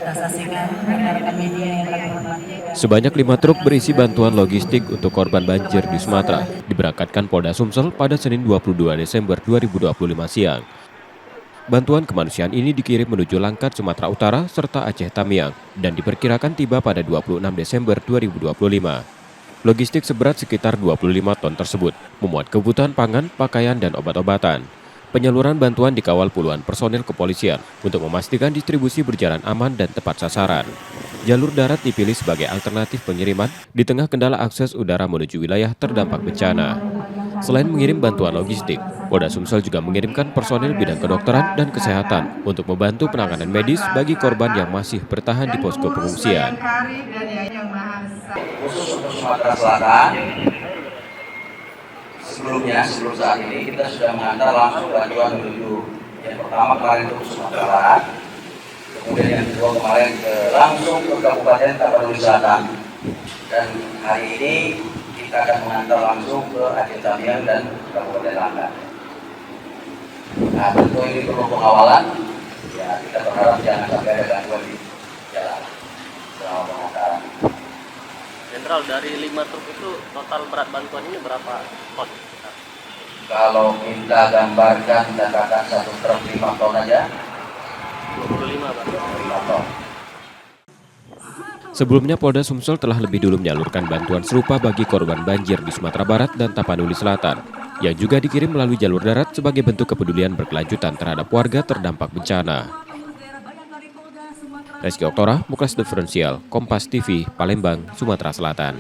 kita saksikan rekan-rekan media yang kami hormati. Sebanyak 5 truk berisi bantuan logistik untuk korban banjir di Sumatera diberangkatkan Polda Sumsel pada Senin 22 Desember 2025 siang. Bantuan kemanusiaan ini dikirim menuju Langkat, Sumatera Utara, serta Aceh Tamiang, dan diperkirakan tiba pada 26 Desember 2025. Logistik seberat sekitar 25 ton tersebut memuat kebutuhan pangan, pakaian, dan obat-obatan. Penyaluran bantuan dikawal puluhan personel kepolisian untuk memastikan distribusi berjalan aman dan tepat sasaran. Jalur darat dipilih sebagai alternatif pengiriman di tengah kendala akses udara menuju wilayah terdampak bencana. Selain mengirim bantuan logistik, Polda Sumsel juga mengirimkan personel bidang kedokteran dan kesehatan untuk membantu penanganan medis bagi korban yang masih bertahan di posko pengungsian. Khusus untuk Sumatera Selatan, sebelum saat ini kita sudah mengantar langsung bantuan menuju yang pertama kemarin itu Sumatera Barat, kemudian yang kedua kemarin langsung ke Kabupaten Tapanuli Selatan, dan hari ini kita akan mengantar langsung ke Aceh Tamiang dan Kabupaten Langkat. Nah, tentu ini perlu pengawalan, ya kita berharap jangan sampai ada gangguan di jalan selama pengantaran. Jenderal, dari 5 truk itu total berat bantuan ini berapa ton? Kalau kita gambarkan katakan satu truk 5 ton aja, 25 Pak. 5 ton. Sebelumnya Polda Sumsel telah lebih dulu menyalurkan bantuan serupa bagi korban banjir di Sumatera Barat dan Tapanuli Selatan, yang juga dikirim melalui jalur darat sebagai bentuk kepedulian berkelanjutan terhadap warga terdampak bencana. Reski Oktora, Muklas Diferensial, Kompas TV, Palembang, Sumatera Selatan.